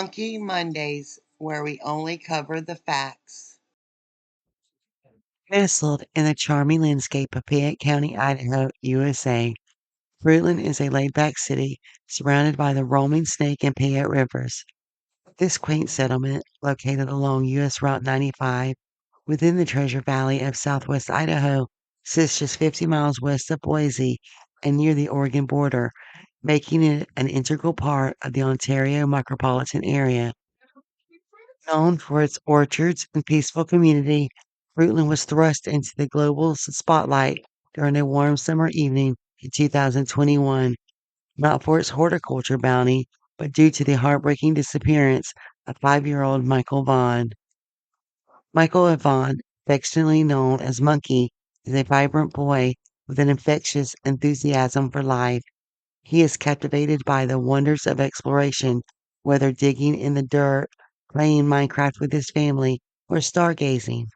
Funky Mondays, where we only cover the facts. Nestled in the charming landscape of Piatt County, Idaho, USA, Fruitland is a laid-back city surrounded by the roaming Snake and Piatt rivers. This quaint settlement, located along US Route 95 within the Treasure Valley of southwest Idaho, sits just 50 miles west of Boise and near the Oregon border, making it an integral part of the Ontario micropolitan area. Known for its orchards and peaceful community, Fruitland was thrust into the global spotlight during a warm summer evening in 2021, not for its horticulture bounty, but due to the heartbreaking disappearance of 5-year-old Michael Vaughn. Michael Vaughn, affectionately known as Monkey, is a vibrant boy with an infectious enthusiasm for life. He is captivated by the wonders of exploration, whether digging in the dirt, playing Minecraft with his family, or stargazing.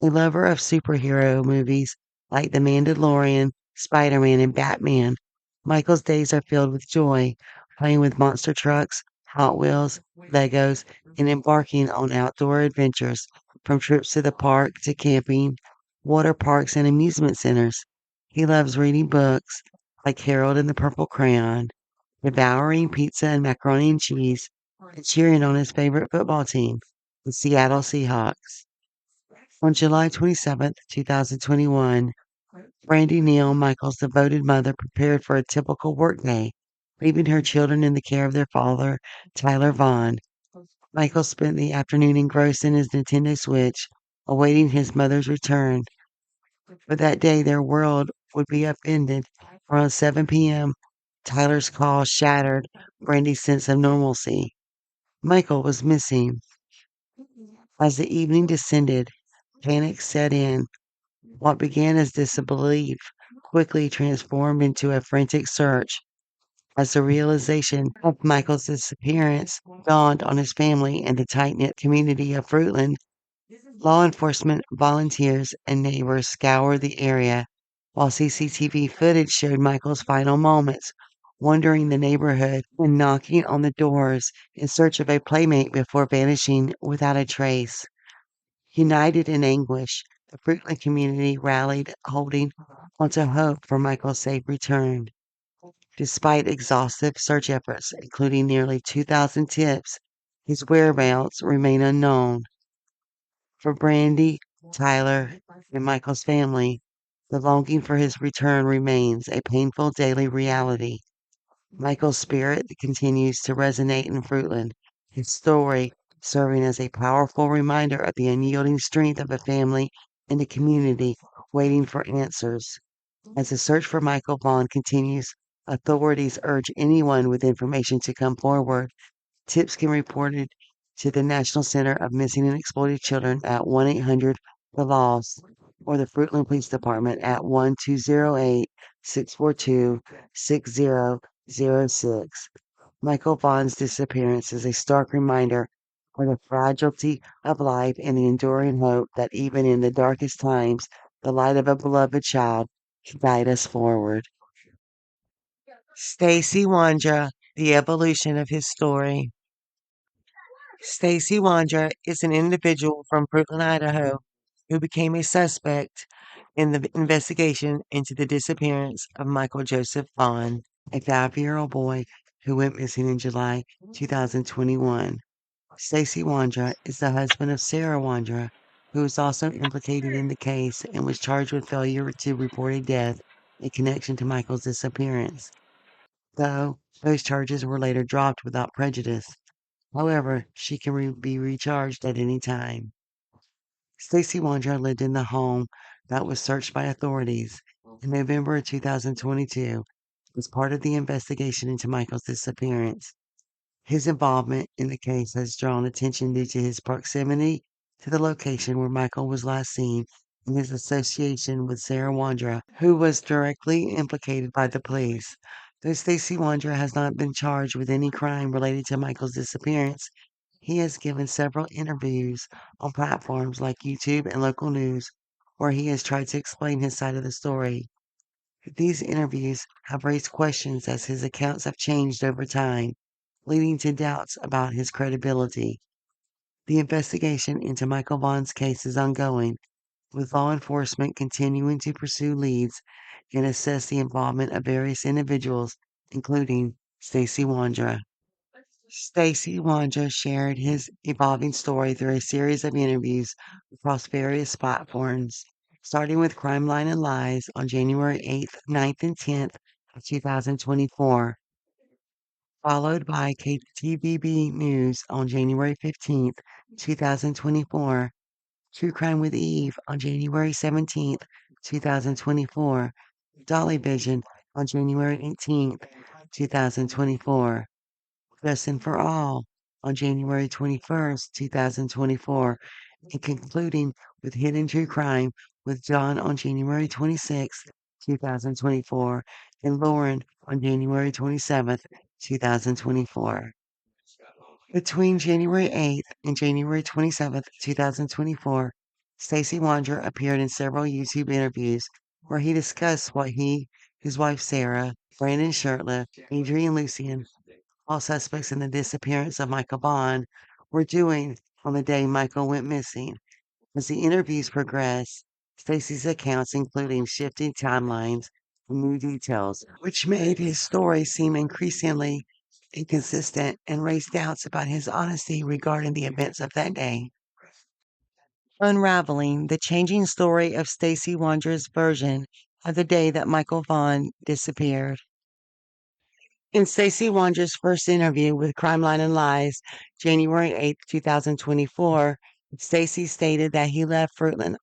A lover of superhero movies like The Mandalorian, Spider-Man, and Batman, Michael's days are filled with joy, playing with monster trucks, Hot Wheels, Legos, and embarking on outdoor adventures, from trips to the park to camping, water parks, and amusement centers. He loves reading books like Harold and the Purple Crayon, devouring pizza and macaroni and cheese, and cheering on his favorite football team, the Seattle Seahawks. On July 27th, 2021, Brandy Neal, Michael's devoted mother, prepared for a typical workday, leaving her children in the care of their father, Tyler Vaughn. Michael spent the afternoon engrossed in his Nintendo Switch, awaiting his mother's return. But that day, their world would be upended. Around 7 p.m., Tyler's call shattered Brandy's sense of normalcy. Michael was missing. As the evening descended, panic set in. What began as disbelief quickly transformed into a frantic search as the realization of Michael's disappearance dawned on his family and the tight knit community of Fruitland. Law enforcement, volunteers, and neighbors scoured the area, while CCTV footage showed Michael's final moments, wandering the neighborhood and knocking on the doors in search of a playmate before vanishing without a trace. United in anguish, the Fruitland community rallied, holding onto hope for Michael's safe return. Despite exhaustive search efforts, including nearly 2,000 tips, his whereabouts remain unknown. For Brandy, Tyler, and Michael's family, the longing for his return remains a painful daily reality. Michael's spirit continues to resonate in Fruitland, his story serving as a powerful reminder of the unyielding strength of a family and a community waiting for answers. As the search for Michael Vaughn continues, authorities urge anyone with information to come forward. Tips can be reported to the National Center of Missing and Exploited Children at 1-800 The Lost or the Fruitland Police Department at 1-208-642-6006. Michael Vaughn's disappearance is a stark reminder of the fragility of life and the enduring hope that even in the darkest times, the light of a beloved child can guide us forward. Stacey Wondra, the evolution of his story. Stacey Wondra is an individual from Brooklyn, Idaho, who became a suspect in the investigation into the disappearance of Michael Joseph Vaughn, a 5-year-old boy who went missing in July 2021. Stacey Wondra is the husband of Sarah Wondra, who is also implicated in the case and was charged with failure to report a death in connection to Michael's disappearance, though those charges were later dropped without prejudice. However, she can be recharged at any time. Stacey Wondra lived in the home that was searched by authorities in November of 2022 as part of the investigation into Michael's disappearance. His involvement in the case has drawn attention due to his proximity to the location where Michael was last seen and his association with Sarah Wondra, who was directly implicated by the police. Though Stacey Wondra has not been charged with any crime related to Michael's disappearance, he has given several interviews on platforms like YouTube and local news where he has tried to explain his side of the story. These interviews have raised questions as his accounts have changed over time. leading to doubts about his credibility. The investigation into Michael Vaughn's case is ongoing, with law enforcement continuing to pursue leads and assess the involvement of various individuals, including Stacey Wondra. Stacey Wondra shared his evolving story through a series of interviews across various platforms, starting with Crime Line and Lies on January 8th, 9th, and 10th of 2024, followed by KTVB News on January 15th, 2024, True Crime with Eve on January 17th, 2024, Dolly Vision on January 18th, 2024, Lesson for All on January 21st, 2024, and concluding with Hidden True Crime with John on January 26th, 2024, and Lauren on January 27th, 2024. Between January 8th and January 27th, 2024, Stacey Wondra appeared in several YouTube interviews where he discussed what he, his wife Sarah, Brandon Shirtliff, Adrian Lucian, all suspects in the disappearance of Michael Vaughn, were doing on the day Michael went missing. As the interviews progressed, Stacey's accounts including shifting timelines and new details, which made his story seem increasingly inconsistent and raised doubts about his honesty regarding the events of that day. Unraveling the changing story of Stacey Wondra's version of the day that Michael Vaughn disappeared. In Stacey Wondra's first interview with Crime Line and Lies, January 8, 2024, Stacey stated that he left Fruitland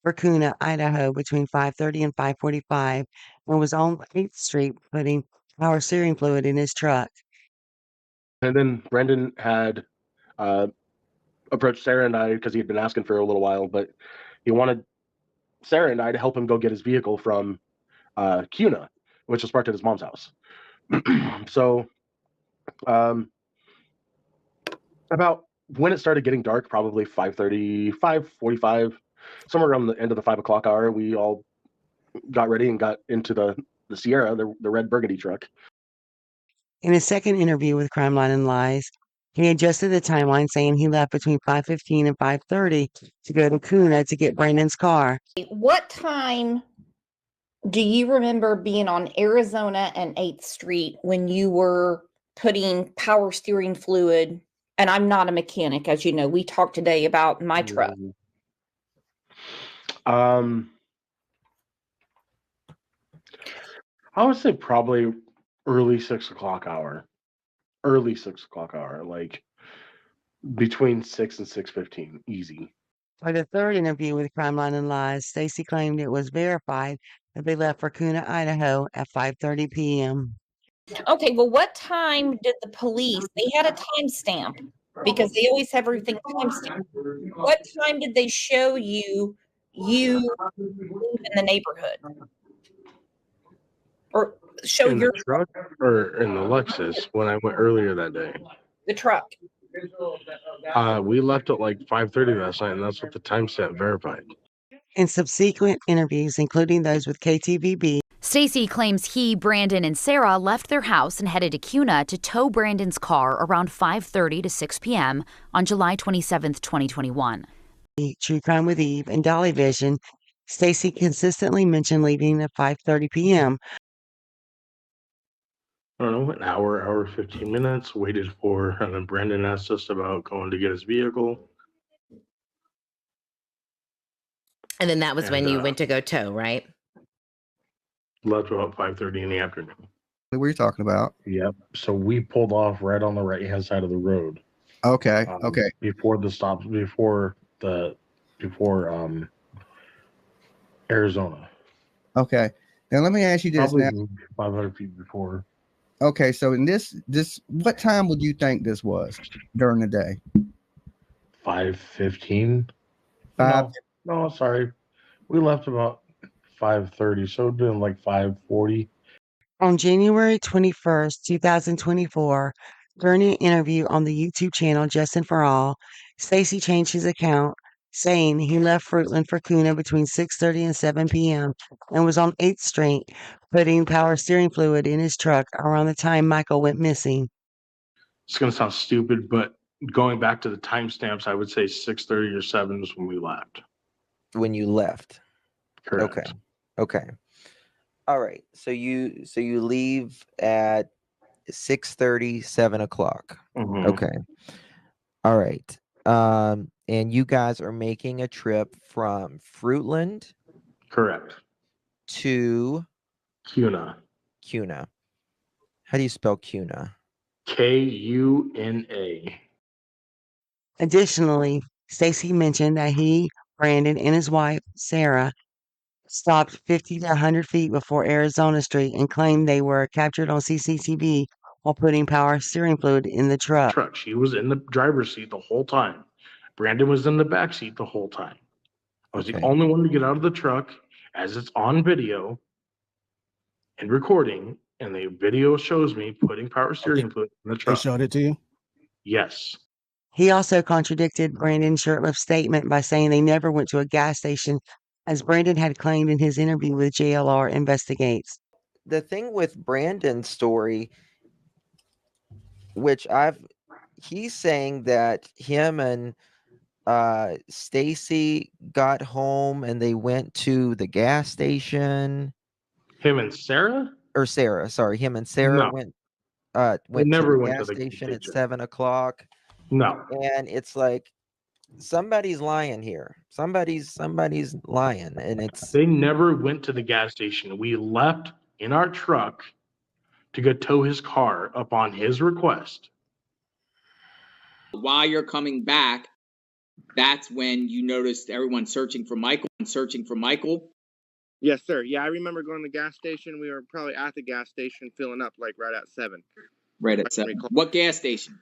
for Kuna, Idaho between 5:30 and 5:45 and was on 8th Street putting power steering fluid in his truck. And then Brandon had approached Sarah and I because he had been asking for a little while, but he wanted Sarah and I to help him go get his vehicle from Kuna, which was parked at his mom's house. So about when it started getting dark, probably 5:30, 5:45, somewhere around the end of the 5 o'clock hour, we all got ready and got into the Sierra, the red burgundy truck. In his second interview with Crime Line and Lies, he adjusted the timeline, saying he left between 5:15 and 5:30 to go to Kuna to get Brandon's car. What time do you remember being on Arizona and 8th Street when you were putting power steering fluid? And I'm not a mechanic, as you know. We talked today about my truck. I would say probably early 6 o'clock hour. Early 6 o'clock hour, like between 6 and 6:15, easy. For the third interview with Crime Line and Lies, Stacey claimed it was verified that they left for Kuna, Idaho at 5:30 p.m. Okay, well, what time did the police, they had a timestamp because they always have everything timestamped. What time did they show you in the neighborhood? Or show in your the truck or in the Lexus when I went earlier that day? the truck? We left at like 5:30 last night, and that's what the timestamp verified. In subsequent interviews, including those with KTVB, Stacey claims he, Brandon, and Sarah left their house and headed to Kuna to tow Brandon's car around 5:30 to 6 p.m. on July 27th, 2021. True Crime with Eve, and Dolly Vision, Stacey consistently mentioned leaving at 5:30 p.m. I don't know, an hour 15 minutes, waited for, and then Brandon asked us about going to get his vehicle. And then that was when you And, went to go tow, right? Left about 5:30 in the afternoon. What were you talking about? Yep. So we pulled off right on the right-hand side of the road. Okay. Okay. Before the stops, before Arizona. Okay. Now let me ask you this. Probably Now, 500 feet before. okay. So in this, what time would you think this was during the day? 5:15. Five. No, sorry. We left about 5:30, so it'd been like 5:40. On January 21st, 2024, during an interview on the YouTube channel Justin for All, Stacey changed his account, saying he left Fruitland for Kuna between 6:30 and 7 p.m. and was on 8th Street putting power steering fluid in his truck around the time Michael went missing. it's gonna sound stupid, but going back to the timestamps, I would say 6:30 or 7 is when we left. When you left. Correct. Okay. Okay. All right. So you leave at 6:30, 7 o'clock. Mhm. Okay. All right. And you guys are making a trip from Fruitland Correct. to Cuna. Cuna. How do you spell Cuna? Kuna. Additionally, Stacey mentioned that he, Brandon, and his wife, Sarah, stopped 50 to 100 feet before Arizona Street and claimed they were captured on CCTV while putting power steering fluid in the truck. She was in the driver's seat the whole time. Brandon was in the back seat the whole time. I was the Okay. only one to get out of the truck, as it's on video and recording, and the video shows me putting power steering fluid in the They truck. showed it to you? Yes. He also contradicted Brandon's shirtless statement by saying they never went to a gas station, as Brandon had claimed in his interview with JLR Investigates. The thing with Brandon's story, he's saying that him and Stacey got home and they went to the gas station. Him and Sarah? Or Sarah, sorry. Him and Sarah No. went They to never the went to gas the station at station. 7 o'clock. No. And it's like somebody's lying here. Somebody's lying, and it's They never went to the gas station. We left in our truck to go tow his car upon his request. While you're coming back, that's when you noticed everyone searching for Michael and searching for Michael. Yes, sir. Yeah, I remember going to the gas station. We were probably at the gas station filling up like right at 7. Right at 7. What gas station?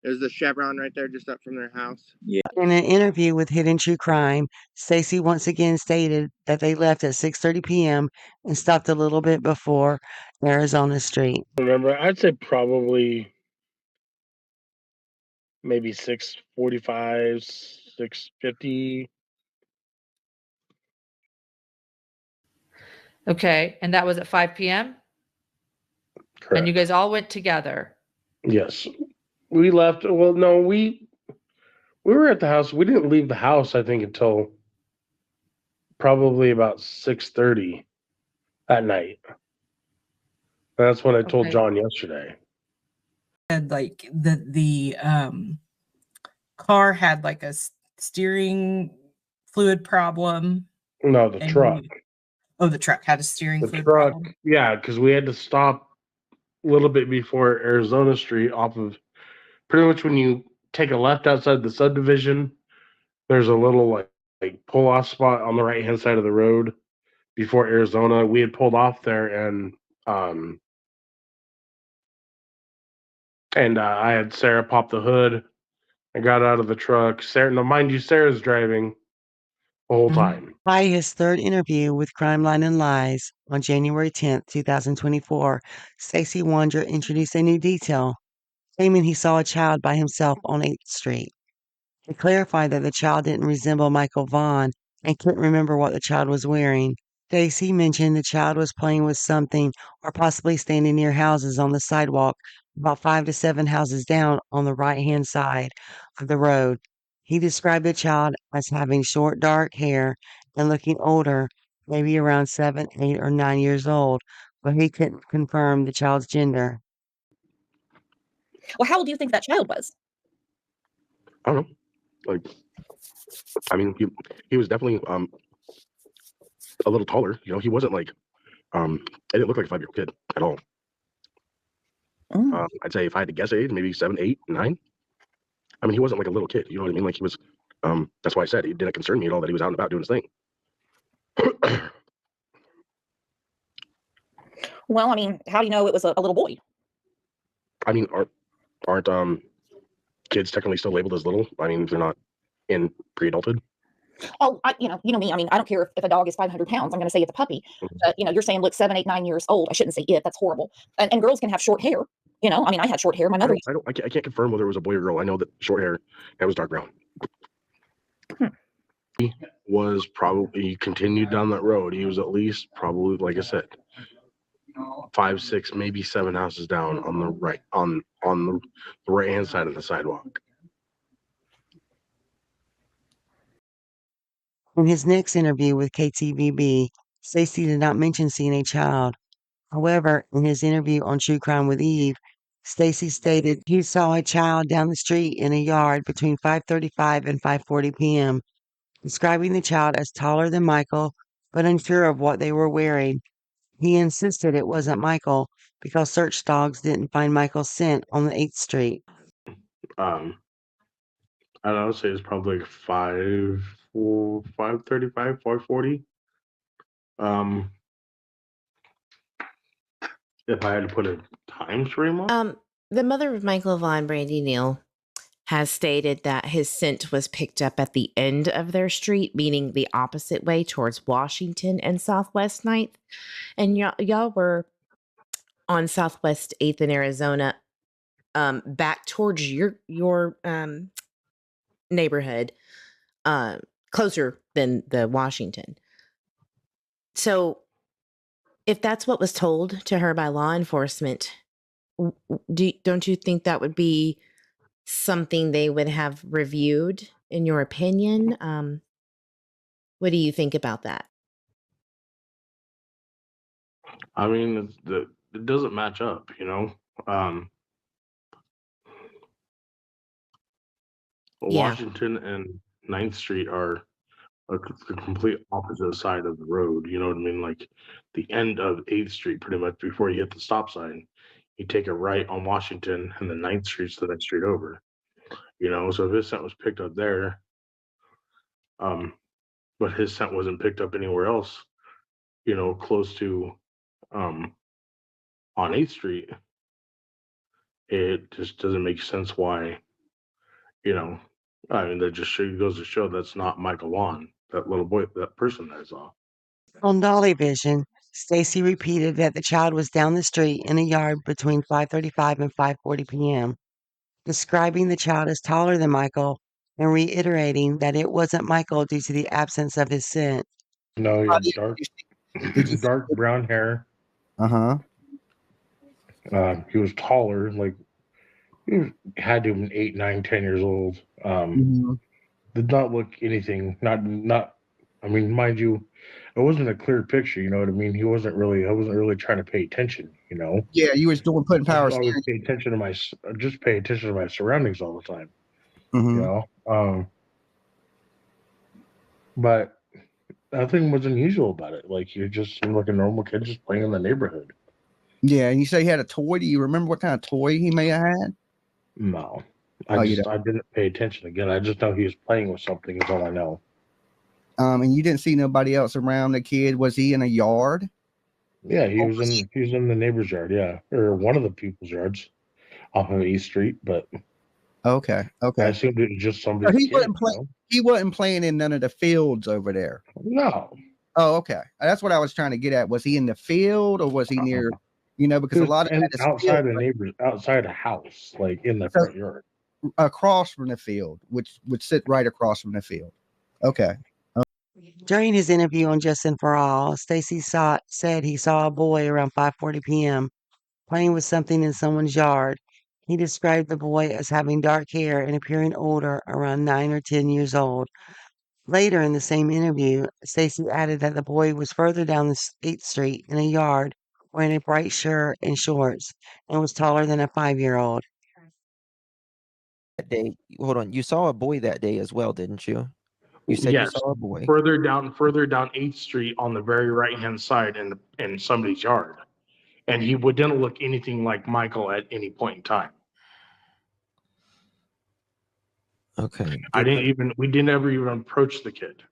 There's the Chevron right there just up from their house. Yeah. In an interview with Hidden True Crime, Stacey once again stated that they left at 6:30 p.m. and stopped a little bit before Arizona Street. Remember, I'd say probably maybe 6:45, 6:50. Okay, and that was at 5 p.m.? Correct. And you guys all went together? Yes. We left. Well, no, we were at the house. We didn't leave the house, I think, until probably about 6:30 at night. That's what I told Okay. John yesterday. Had like the car had like a steering fluid problem. No, the truck. The truck had a steering The fluid truck, problem. yeah, because we had to stop a little bit before Arizona Street off of pretty much when you take a left outside the subdivision, there's a little like pull off spot on the right hand side of the road before Arizona. We had pulled off there and I had Sarah pop the hood. I got out of the truck. Sarah, now mind you, Sarah's driving the whole time. By his third interview with Crime Line and Lies on January 10th, 2024, Stacey Wondra introduced a new detail, claiming he saw a child by himself on 8th Street. He clarified that the child didn't resemble Michael Vaughn and couldn't remember what the child was wearing. Stacey mentioned the child was playing with something or possibly standing near houses on the sidewalk about 5 to 7 houses down on the right-hand side of the road. He described the child as having short dark hair and looking older, maybe around 7, 8, or 9 years old, but he couldn't confirm the child's gender. Well, how old do you think that child was? I don't know. Like, I mean, he was definitely a little taller. You know, he wasn't like it didn't look like a 5-year-old kid at all. I'd say if I had to guess age, maybe 7, 8, 9. I mean, he wasn't like a little kid. You know what I mean? Like he was. That's why I said it didn't concern me at all that he was out and about doing his thing. Well, I mean, how do you know it was a little boy? I mean, aren't kids technically still labeled as little? I mean, if they're not in pre-adulthood. Oh, you know me. I mean, I don't care if a dog is 500 pounds. I'm going to say it's a puppy. But, you're saying, look, 7, 8, 9 years old. I shouldn't say it. That's horrible. And girls can have short hair. You know, I mean, I had short hair. My mother. I can't confirm whether it was a boy or girl. I know that short hair and was dark brown. He was probably, he continued down that road. He was at least probably, like I said, 5, 6, maybe 7 houses down on the right on the right hand side of the sidewalk. In his next interview with KTVB, Stacey did not mention seeing a child. However, in his interview on True Crime with Eve, Stacey stated he saw a child down the street in a yard between 5:35 and 5:40 p.m., describing the child as taller than Michael, but unsure of what they were wearing. He insisted it wasn't Michael because search dogs didn't find Michael's scent on the 8th Street. I don't know, say it's probably like 5:35, 5:40. If I had to put a time frame on. The mother of Michael Vaughn, Brandy Neal, has stated that his scent was picked up at the end of their street, meaning the opposite way towards Washington and Southwest 9th. And y'all were on Southwest 8th in Arizona, back towards your neighborhood, closer than the Washington. So if that's what was told to her by law enforcement, don't you think that would be something they would have reviewed, in your opinion? What do you think about that? I mean, it doesn't match up, you know. Washington and 9th Street are the complete opposite side of the road. You know what I mean? Like the end of 8th Street, pretty much before you hit the stop sign, you take a right on Washington, and then 9th Street's the next street over. You know, so if his scent was picked up there, but his scent wasn't picked up anywhere else, you know, close to on 8th Street, it just doesn't make sense why, you know, I mean, that just goes to show that's not Michael Vaughn, that little boy, that person that I saw. On Dolly Vision, Stacey repeated that the child was down the street in a yard between 5:35 and 5:40 p.m., describing the child as taller than Michael and reiterating that it wasn't Michael due to the absence of his scent. No, he had dark brown hair. He was taller, like he had to have been 8, 9, 10 years old. Did not look anything. Not. I mean, mind you, it wasn't a clear picture. You know what I mean? I wasn't really trying to pay attention. You know. Yeah, you was putting power. I always pay attention to my surroundings all the time. Mm-hmm. You know. But nothing was unusual about it. Like you just seemed like a normal kid just playing in the neighborhood. Yeah, and you say he had a toy. Do you remember what kind of toy he may have had? No. I didn't pay attention again. I just know he was playing with something is all I know. And you didn't see nobody else around the kid. Was he in a yard? Yeah, he was in the neighbor's yard, yeah. Or one of the people's yards off of East Street, but okay. I assumed it was just somebody's kid. He wasn't playing in none of the fields over there. No. Oh, okay. That's what I was trying to get at. Was he in the field or was he near, you know, because a lot of outside the neighbors, outside the house, like in the front yard. Across from the field, which would sit right across from the field. Okay. During his interview on Justin for All, Stacey said he saw a boy around 5:40 p.m. playing with something in someone's yard. He described the boy as having dark hair and appearing older, around 9 or 10 years old. Later in the same interview, Stacey added that the boy was further down the 8th Street in a yard wearing a bright shirt and shorts and was taller than a 5-year-old. That day, hold on. You saw a boy that day as well, didn't you? You said yes, you saw a boy. Further down 8th Street on the very right hand side in somebody's yard. And he didn't look anything like Michael at any point in time. Okay. We didn't ever even approach the kid.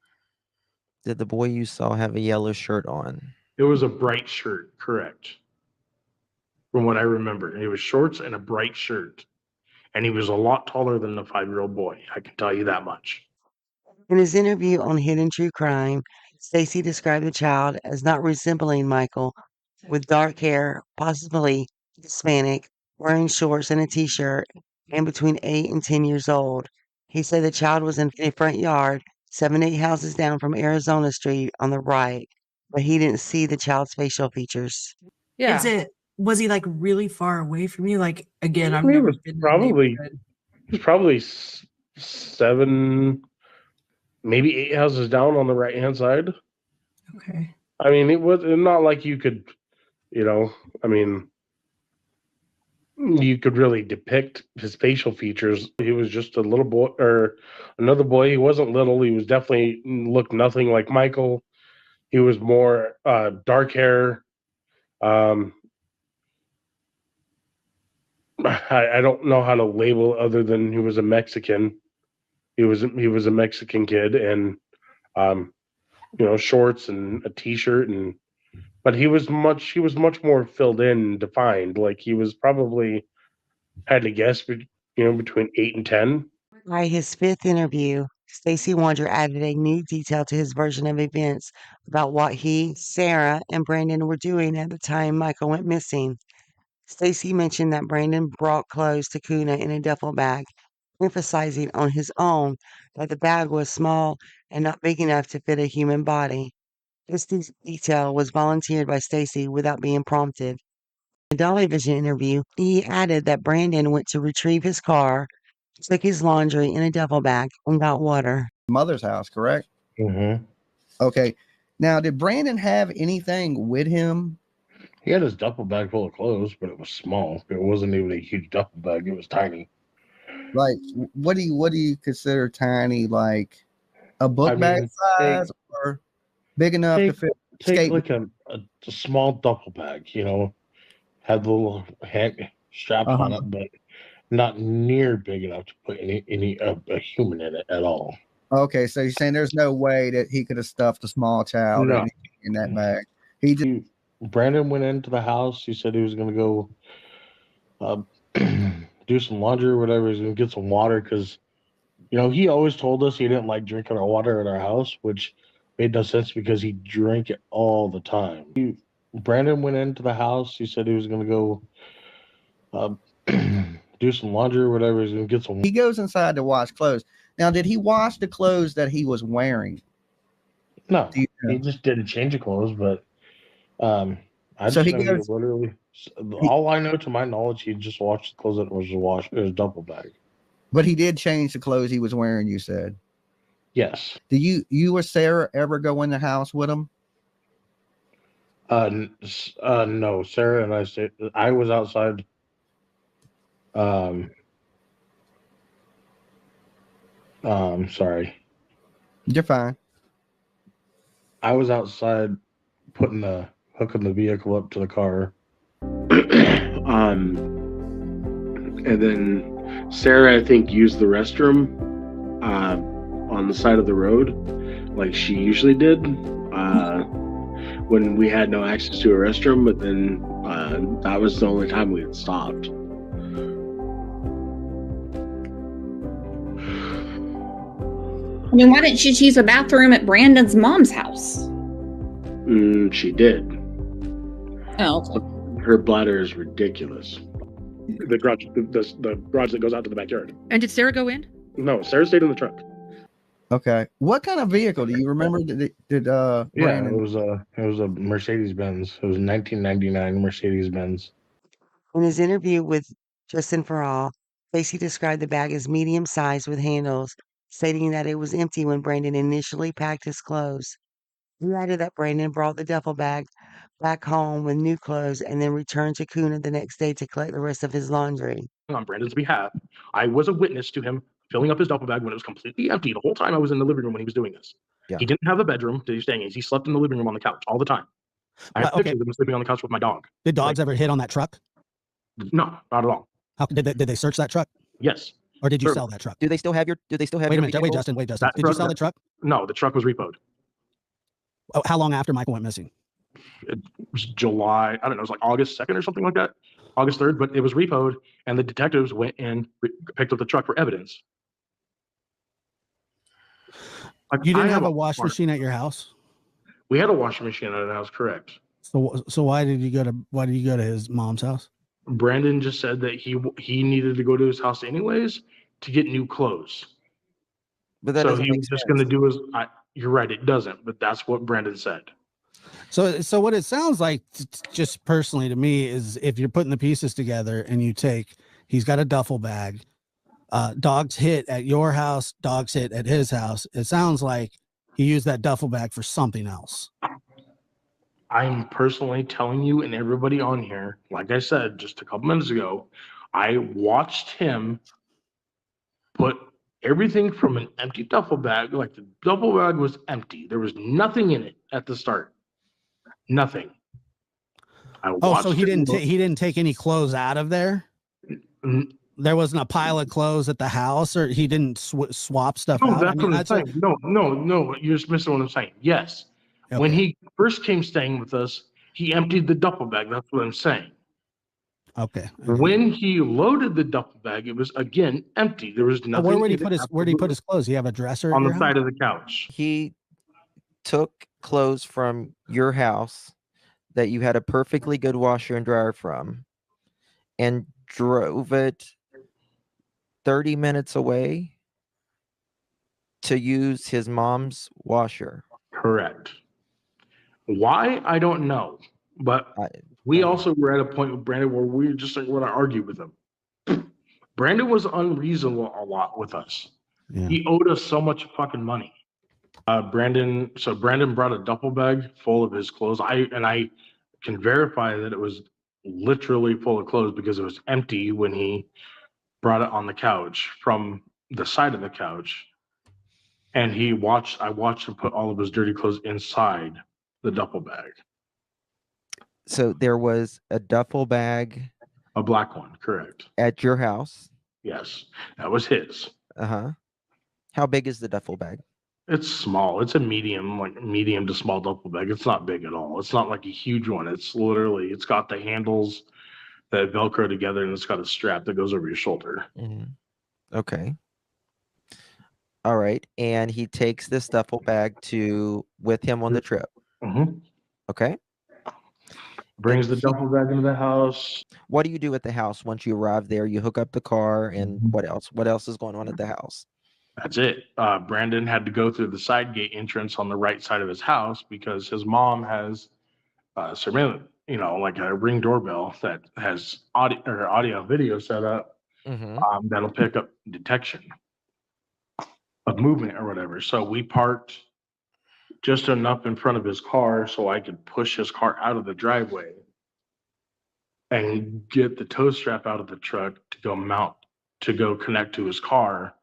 Did the boy you saw have a yellow shirt on? It was a bright shirt, correct. From what I remember. It was shorts and a bright shirt. And he was a lot taller than the 5-year-old boy. I can tell you that much. In his interview on Hidden True Crime, Stacey described the child as not resembling Michael, with dark hair, possibly Hispanic, wearing shorts and a t-shirt, and between 8 and 10 years old. He said the child was in a front yard, 7, 8 houses down from Arizona Street on the right, but he didn't see the child's facial features. Yeah. Was he like really far away from you? Like, again, I've He never was been in the probably neighborhood. he was probably 7, maybe 8 houses down on the right hand side. Okay. I mean, it was not like you could, I mean, you could really depict his facial features. He was just a little boy or another boy. He wasn't little. He was definitely looked nothing like Michael. He was more dark hair. Um, I don't know how to label other than he was a Mexican. He was a Mexican kid, and shorts and a t-shirt, but he was much more filled in and defined. Like he was probably, had to guess, between 8 and 10. By his fifth interview, Stacey Wondra added a new detail to his version of events about what he, Sarah, and Brandon were doing at the time Michael went missing. Stacey mentioned that Brandon brought clothes to Kuna in a duffel bag, emphasizing on his own that the bag was small and not big enough to fit a human body. This detail was volunteered by Stacey without being prompted. In a Dolly Vision interview, he added that Brandon went to retrieve his car, took his laundry in a duffel bag, and got water. Mother's house, correct? Mm-hmm. Okay. Now, did Brandon have anything with him? He had his duffel bag full of clothes, but it was small. It wasn't even a huge duffel bag. It was tiny. Like, what do you consider tiny? Like a book bag size, or big enough to fit? Take like a small duffel bag. Had the little straps on it, but not near big enough to put a human in it at all. Okay, so you're saying there's no way that he could have stuffed a small child or anything in that bag. Brandon went into the house. He said he was going to go do some laundry or whatever. He's going to get some water because, he always told us he didn't like drinking our water at our house, which made no sense because he drank it all the time. Brandon went into the house. He said he was going to go do some laundry or whatever. He's going to get some. He goes inside to wash clothes. Now, did he wash the clothes that he was wearing? No, he just did a change of clothes, but all I know, to my knowledge, he just washed the clothes that was washed in his duffel bag. But he did change the clothes he was wearing, you said? Yes. Did you or Sarah ever go in the house with him? No, Sarah and I was outside. Sorry. You're fine. I was outside hooking the vehicle up to the car. And then Sarah, I think, used the restroom on the side of the road like she usually did when we had no access to a restroom, but then that was the only time we had stopped. I mean, why didn't she use a bathroom at Brandon's mom's house? She did. Oh, okay. Her bladder is ridiculous. The garage that goes out to the backyard. And did Sarah go in? No, Sarah stayed in the truck. Okay. What kind of vehicle do you remember? Did Brandon? It was a Mercedes Benz. It was a 1999 Mercedes Benz. In his interview with Justin Farrell, Stacey described the bag as medium sized with handles, stating that it was empty when Brandon initially packed his clothes. He added that Brandon brought the duffel bag back home with new clothes and then returned to Kuna the next day to collect the rest of his laundry. On Brandon's behalf, I was a witness to him filling up his duffel bag when it was completely empty the whole time I was in the living room when he was doing this. Yeah. He didn't have a bedroom that he was staying in. He slept in the living room on the couch all the time. I have pictures of him sleeping on the couch with my dog. Did dogs ever hit on that truck? No, not at all. How did they search that truck? Yes. Or did you sell that truck? Do they still have your? Wait a minute. Wait, Justin. Did you sell the truck? No, the truck was repoed. Oh, how long after Michael went missing? It was July. I don't know. It was like August 2nd or something like that. August 3rd, but it was repoed, and the detectives went and picked up the truck for evidence. You didn't have a wash machine at your house? We had a washing machine at our house, correct. So why did you go to his mom's house? Brandon just said that he needed to go to his house anyways to get new clothes. But that so he was just going to do his. You're right, it doesn't, but that's what Brandon said. So what it sounds like, just personally to me, is if you're putting the pieces together and he's got a duffel bag, dogs hit at your house, dogs hit at his house. It sounds like he used that duffel bag for something else. I'm personally telling you and everybody on here, like I said just a couple minutes ago, I watched him put everything from an empty duffel bag, like the duffel bag was empty. There was nothing in it at the start. Nothing. So he didn't take any clothes out of there? There wasn't a pile of clothes at the house, or he didn't swap stuff out? That's what I'm saying. No, you're just missing what I'm saying. Yes. Okay. When he first came staying with us, he emptied the duffel bag. That's what I'm saying. Okay. When he loaded the duffel bag, it was again empty. There was nothing. Where did he put his clothes? He have a dresser on the side of the couch. He took clothes from your house that you had a perfectly good washer and dryer from, and drove it 30 minutes away to use his mom's washer. Correct. Why? I don't know. But we also were at a point with Brandon where we just like want to argue with him. Brandon was unreasonable a lot with us. Yeah. He owed us so much fucking money. Brandon brought a duffel bag full of his clothes. I can verify that it was literally full of clothes because it was empty when he brought it on the couch from the side of the couch. And I watched him put all of his dirty clothes inside the duffel bag. So there was a duffel bag. A black one, correct. At your house? Yes, that was his. Uh-huh. How big is the duffel bag? It's small. It's a medium to small duffel bag. It's not big at all. It's not like a huge one. It's got the handles that Velcro together, and it's got a strap that goes over your shoulder. Mm-hmm. Okay. All right. And he takes this duffel bag with him on the trip. Mm-hmm. Okay. Brings the duffel bag into the house. What do you do at the house once you arrive there? You hook up the car, and what else? What else is going on at the house? That's it. Brandon had to go through the side gate entrance on the right side of his house because his mom has surveillance, like a Ring doorbell that has audio video set up that'll pick up detection of movement or whatever. So we parked just enough in front of his car so I could push his car out of the driveway and get the tow strap out of the truck to go connect to his car.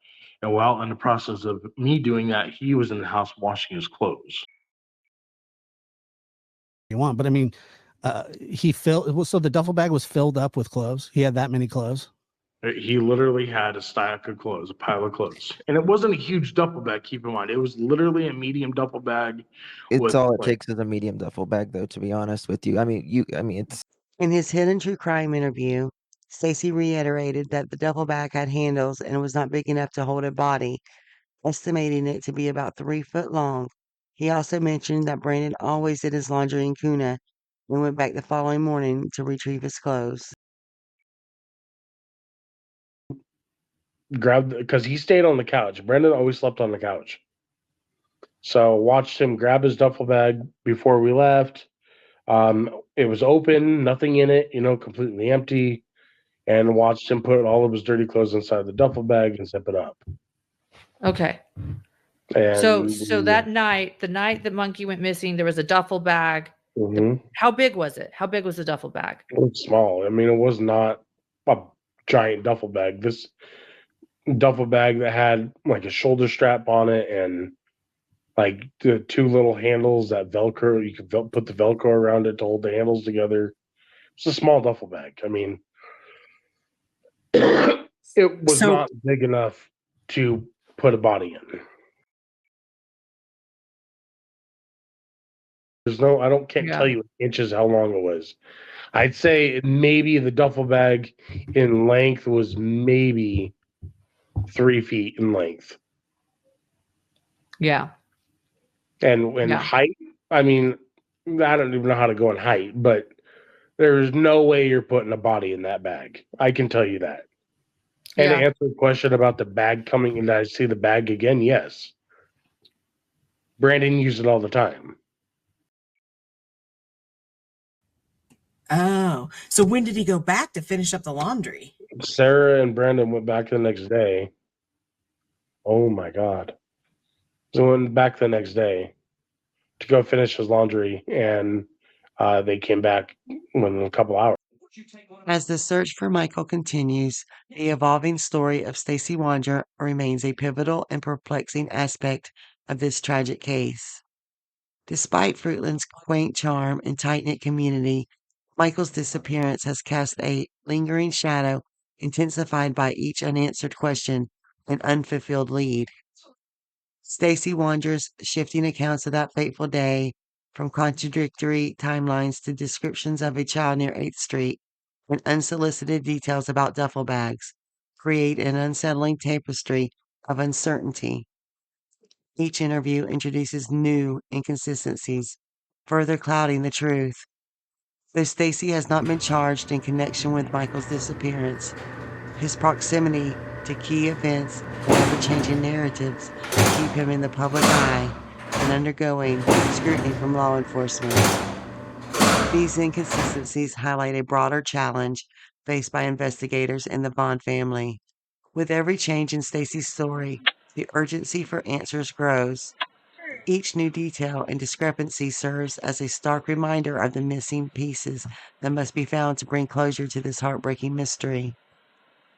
And while in the process of me doing that, he was in the house washing his clothes. But I mean, so the duffel bag was filled up with clothes. He had that many clothes. He literally had a stack of clothes, a pile of clothes. And it wasn't a huge duffel bag, keep in mind. It was literally a medium duffel bag. It's all it takes is a medium duffel bag, though, to be honest with you. It's... In his Hidden True Crime interview, Stacey reiterated that the duffel bag had handles and was not big enough to hold a body, estimating it to be about 3 foot long. He also mentioned that Brandon always did his laundry in Kuna and went back the following morning to retrieve his clothes. Because he stayed on the couch. Brandon always slept on the couch. So watched him grab his duffel bag before we left. It was open, nothing in it, completely empty. And watched him put all of his dirty clothes inside the duffel bag and zip it up. Okay. And so that night, the night that Monkey went missing, there was a duffel bag. Mm-hmm. How big was it? How big was the duffel bag? It was small. It was not a giant duffel bag. This duffel bag that had like a shoulder strap on it and like the 2 little handles that Velcro, you could put the Velcro around it to hold the handles together. It's a small duffel bag. It was not big enough to put a body in. Can't tell you in inches how long it was. I'd say maybe the duffel bag in length was maybe 3 feet in length. Yeah. And height, I don't even know how to go in height, but there's no way you're putting a body in that bag. I can tell you that. And to answer the question about the bag coming in, I see the bag again, yes. Brandon used it all the time. Oh, so when did he go back to finish up the laundry? Sarah and Brandon went back the next day. Oh my God. So went back the next day to go finish his laundry, and they came back within a couple hours. As the search for Michael continues, the evolving story of Stacey Wondra remains a pivotal and perplexing aspect of this tragic case. Despite Fruitland's quaint charm and tight-knit community, Michael's disappearance has cast a lingering shadow, intensified by each unanswered question and unfulfilled lead. Stacey Wondra's shifting accounts of that fateful day, from contradictory timelines to descriptions of a child near 8th Street and unsolicited details about duffel bags, create an unsettling tapestry of uncertainty. Each interview introduces new inconsistencies, further clouding the truth. Though Stacey has not been charged in connection with Michael's disappearance, his proximity to key events and ever-changing narratives keep him in the public eye and undergoing scrutiny from law enforcement. These inconsistencies highlight a broader challenge faced by investigators and the Vaughn family. With every change in Stacey's story, the urgency for answers grows. Each new detail and discrepancy serves as a stark reminder of the missing pieces that must be found to bring closure to this heartbreaking mystery.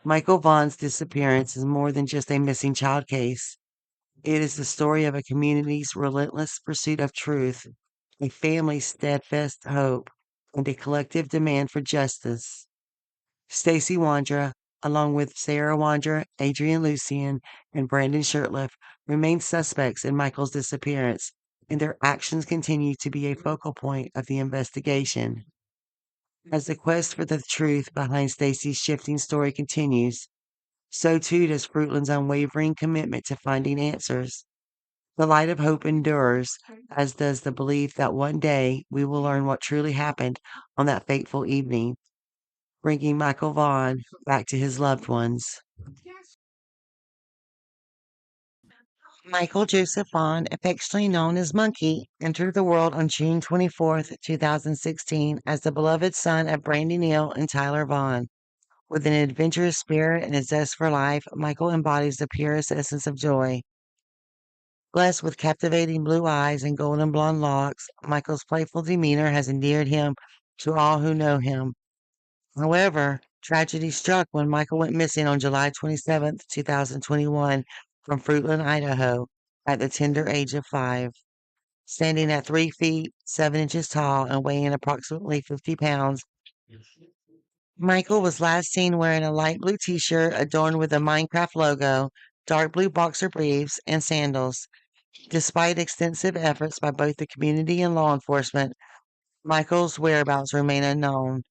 Michael Vaughn's disappearance is more than just a missing child case. It is the story of a community's relentless pursuit of truth, a family's steadfast hope, and a collective demand for justice. Stacey Wondra, along with Sarah Wondra, Adrian Lucian, and Brandon Shirtliff, remain suspects in Michael's disappearance, and their actions continue to be a focal point of the investigation. As the quest for the truth behind Stacey's shifting story continues, so too does Fruitland's unwavering commitment to finding answers. The light of hope endures, as does the belief that one day we will learn what truly happened on that fateful evening, bringing Michael Vaughn back to his loved ones. Michael Joseph Vaughn, affectionately known as Monkey, entered the world on June 24th, 2016, as the beloved son of Brandy Neal and Tyler Vaughn. With an adventurous spirit and a zest for life, Michael embodies the purest essence of joy. Blessed with captivating blue eyes and golden blonde locks, Michael's playful demeanor has endeared him to all who know him. However, tragedy struck when Michael went missing on July 27th, 2021, from Fruitland, Idaho, at the tender age of 5. Standing at 3 feet, 7 inches tall, and weighing approximately 50 pounds, Michael was last seen wearing a light blue t-shirt adorned with a Minecraft logo, dark blue boxer briefs, and sandals. Despite extensive efforts by both the community and law enforcement, Michael's whereabouts remain unknown.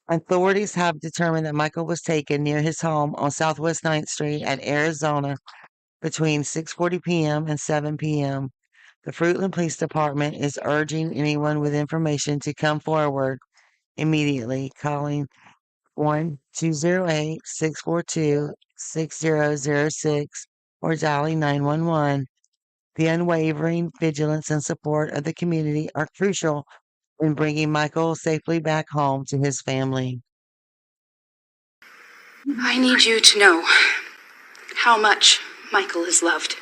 Authorities have determined that Michael was taken near his home on Southwest 9th Street at Arizona between 6:40 p.m. and 7 p.m. The Fruitland Police Department is urging anyone with information to come forward immediately, calling 1-208-642-6006 or dialing 911. The unwavering vigilance and support of the community are crucial in bringing Michael safely back home to his family. I need you to know how much Michael is loved.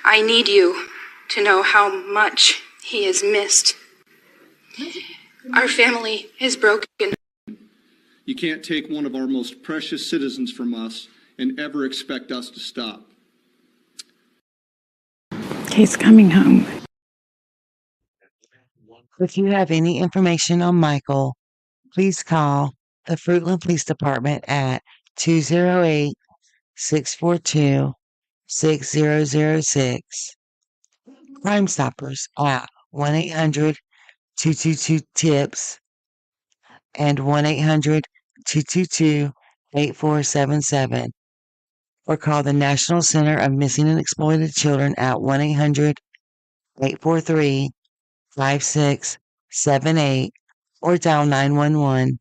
I need you to know how much he is missed. Our family is broken. You can't take one of our most precious citizens from us and ever expect us to stop. He's coming home. If you have any information on Michael, please call the Fruitland Police Department at 208-642-6006. Crime Stoppers at 1-800-222-TIPS and 1-800-222-8477. Or call the National Center of Missing and Exploited Children at 1-800-843-5678 or dial 911.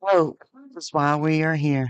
Hope is why we are here.